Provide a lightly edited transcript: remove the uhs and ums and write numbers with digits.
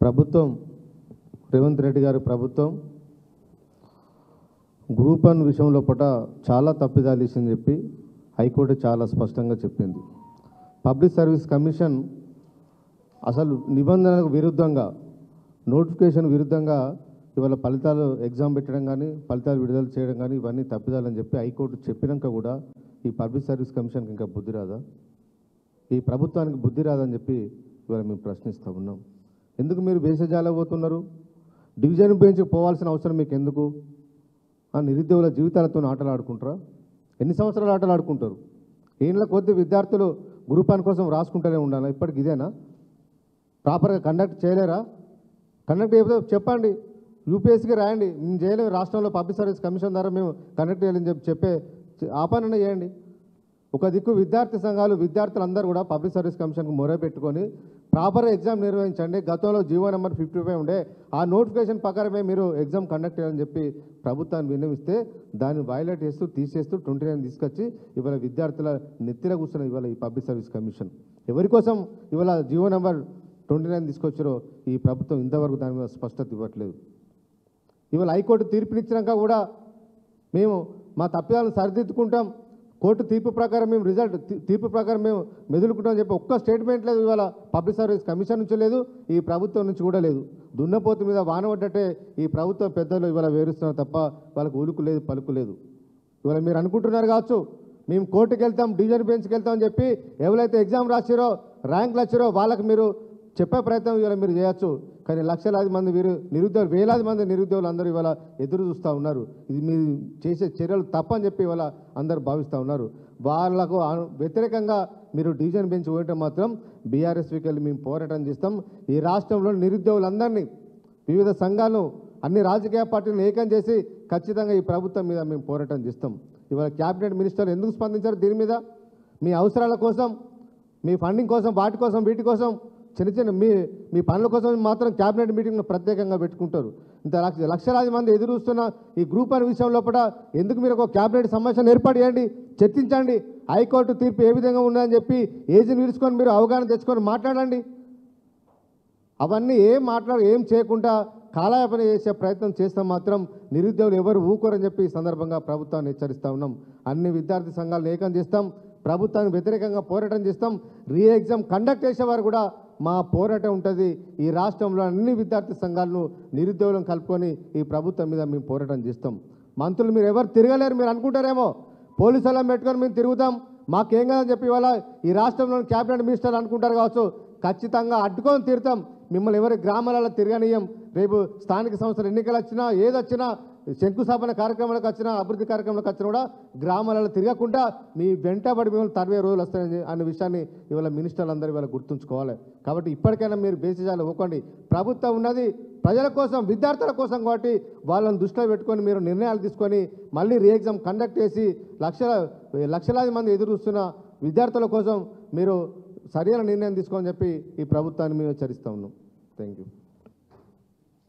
ప్రభుత్వం రేవంత్ రెడ్డి గారి ప్రభుత్వం గ్రూప్ 1 విషయంలో చాలా తప్పిదాలు చేసిందని చెప్పి హైకోర్టు చాలా స్పష్టంగా చెప్పింది. పబ్లిక్ సర్వీస్ కమిషన్ అసలు నిబంధనలకు విరుద్ధంగా నోటిఫికేషన్ విరుద్ధంగా ఇవాళ ఫలితాలు ఎగ్జామ్ పెట్టడం కానీ ఫలితాలు విడుదల చేయడం కానీ ఇవన్నీ తప్పిదాలని చెప్పి హైకోర్టు చెప్పినాక కూడా ఈ పబ్లిక్ సర్వీస్ కమిషన్కి ఇంకా బుద్ధి రాదా? ఈ ప్రభుత్వానికి బుద్ధి రాదని చెప్పి ఇవాళ మేము ప్రశ్నిస్తూ ఉన్నాం. ఎందుకు మీరు భేషజాలపోతున్నారు? డివిజన్ బెంచ్కి పోవాల్సిన అవసరం మీకు ఎందుకు? నిరుద్యోగుల జీవితాలతో ఆటలు ఆడుకుంటారా? ఎన్ని సంవత్సరాలు ఆటలు ఆడుకుంటారు? ఏళ్ళ కొద్ది విద్యార్థులు గ్రూప్ 1 కోసం రాసుకుంటూనే ఉండాలి. ఇప్పటికి ఇదేనా? ప్రాపర్గా కండక్ట్ చేయలేరా? కండక్ట్ చేయకపోతే చెప్పండి, యూపీఎస్సీకి రాయండి. మేము చేయలేము, రాష్ట్రంలో పబ్లిక్ సర్వీస్ కమిషన్ ద్వారా మేము కండక్ట్ చేయాలని చెప్పే ఆపననే చేయండి. ఒక దిక్కు విద్యార్థి సంఘాలు విద్యార్థులందరూ కూడా పబ్లిక్ సర్వీస్ కమిషన్కు మొరపెట్టుకొని ప్రాపర్ ఎగ్జామ్ నిర్వహించండి. గతంలో జీవో నెంబర్ 55 ఉండే ఆ నోటిఫికేషన్ ప్రకారమే మీరు ఎగ్జామ్ కండక్ట్ చేయాలని చెప్పి ప్రభుత్వాన్ని విన్నవిస్తే దాన్ని వైలేట్ చేస్తూ తీసేస్తూ 29 తీసుకొచ్చి ఇవాళ విద్యార్థుల నెత్తిలో కూర్చున్న ఇవాళ ఈ పబ్లిక్ సర్వీస్ కమిషన్ ఎవరి కోసం ఇవాళ జీవో నెంబర్ 29 తీసుకొచ్చారో ఈ ప్రభుత్వం ఇంతవరకు దాని మీద స్పష్టత ఇవ్వట్లేదు. ఇవాళ హైకోర్టు తీర్పునిచ్చినాక కూడా మేము మా తప్పిదాలను సరిదిద్దుకుంటాం, కోర్టు తీర్పు ప్రకారం మేము తీర్పు ప్రకారం మేము మెదులుకుంటామని చెప్పి ఒక్క స్టేట్మెంట్ లేదు. ఇవాళ పబ్లిక్ సర్వీస్ కమిషన్ నుంచి లేదు, ఈ ప్రభుత్వం నుంచి కూడా లేదు. దున్నపోతు మీద వానబడ్డట్టే ఈ ప్రభుత్వం పెద్దలు ఇవాళ వేరుస్తున్నారు తప్ప వాళ్ళకు ఉలుకు లేదు, పలుకు లేదు. ఇవాళ మీరు అనుకుంటున్నారు కావచ్చు మేము కోర్టుకు వెళ్తాం, డివిజన్ బెంచ్కి వెళ్తామని చెప్పి ఎవరైతే ఎగ్జామ్ రాసిరో ర్యాంకులు వచ్చారో వాళ్ళకి మీరు చెప్పే ప్రయత్నం ఇవాళ మీరు చేయొచ్చు. కానీ లక్షలాది మంది నిరుద్యోగులు, వేలాది మంది నిరుద్యోగులు అందరూ ఇవాళ ఎదురు చూస్తూ ఉన్నారు. ఇది మీరు చేసే చర్యలు తప్పని చెప్పి ఇవాళ అందరూ భావిస్తూ ఉన్నారు. వాళ్ళకు వ్యతిరేకంగా మీరు డివిజన్ బెంచ్ పోయటం మాత్రం బీఆర్ఎస్కి వెళ్ళి మేము పోరాటం చేస్తాం. ఈ రాష్ట్రంలో నిరుద్యోగులందరినీ వివిధ సంఘాలను అన్ని రాజకీయ పార్టీలను ఏకం చేసి ఖచ్చితంగా ఈ ప్రభుత్వం మీద మేము పోరాటం చేస్తాం. ఇవాళ క్యాబినెట్ మినిస్టర్లు ఎందుకు స్పందించారు దీని మీద? మీ అవసరాల కోసం, మీ ఫండింగ్ కోసం, వాటి కోసం, వీటి కోసం చిన్న మీ పనుల కోసం మాత్రం క్యాబినెట్ మీటింగ్ను ప్రత్యేకంగా పెట్టుకుంటారు. ఇంత లక్షలాది మంది ఎదురు చూస్తున్న ఈ గ్రూప్ 1 విషయం లోపల ఎందుకు మీరు ఒక క్యాబినెట్ సమావేశం ఏర్పాటు చేయండి, చర్చించండి. హైకోర్టు తీర్పు ఏ విధంగా ఉందని చెప్పి ఏజీని పిలుచుకొని మీరు అవగాహన తెచ్చుకొని మాట్లాడండి. అవన్నీ ఏం చేయకుండా కాలయాపన చేసే ప్రయత్నం చేస్తే మాత్రం నిరుద్యోగులు ఎవరు ఊకోరని చెప్పి ఈ సందర్భంగా ప్రభుత్వాన్ని హెచ్చరిస్తూ ఉన్నాం. అన్ని విద్యార్థి సంఘాలను ఏకం చేస్తాం, ప్రభుత్వానికి వ్యతిరేకంగా పోరాటం చేస్తాం. ఎగ్జామ్ కండక్ట్ చేసేవారు కూడా మా పోరాటం ఉంటుంది. ఈ రాష్ట్రంలో అన్ని విద్యార్థి సంఘాలను నిరుద్యోగులను కలుపుకొని ఈ ప్రభుత్వం మీద మేము పోరాటం చేస్తాం. మంత్రులు మీరు ఎవరు తిరగలేరు మీరు అనుకుంటారేమో, పోలీసులను పెట్టుకొని మేము తిరుగుతాం మాకేం కాదని చెప్పి ఇవాళ ఈ రాష్ట్రంలోని క్యాబినెట్ మినిస్టర్ అనుకుంటారు కావచ్చు. ఖచ్చితంగా అడ్డుకొని తీరుతాం. మిమ్మల్ని ఎవరి గ్రామాలలో తిరగనీయం. రేపు స్థానిక సంస్థల ఎన్నికలు వచ్చినా ఏదొచ్చినా శంకుస్థాపన కార్యక్రమాలకు వచ్చినా అభివృద్ధి కార్యక్రమాలకు వచ్చినా కూడా గ్రామాలలో తిరగకుండా మీ వెంటబడి మిమ్మల్ని 60 రోజులు వస్తాయని అనే విషయాన్ని ఇవాళ మినిస్టర్లు అందరూ ఇవాళ గుర్తుంచుకోవాలి. కాబట్టి ఇప్పటికైనా మీరు బేసిజాలు ఇవ్వకండి. ప్రభుత్వం ఉన్నది ప్రజల కోసం, విద్యార్థుల కోసం కాబట్టి వాళ్ళని దృష్టిలో పెట్టుకొని మీరు నిర్ణయాలు తీసుకొని మళ్ళీ ఎగ్జామ్ కండక్ట్ చేసి లక్షలాది మంది ఎదురు చూస్తున్న విద్యార్థుల కోసం మీరు సరైన నిర్ణయం తీసుకోని చెప్పి ఈ ప్రభుత్వాన్ని మేము హెచ్చరిస్తూ ఉన్నాం. Thank you.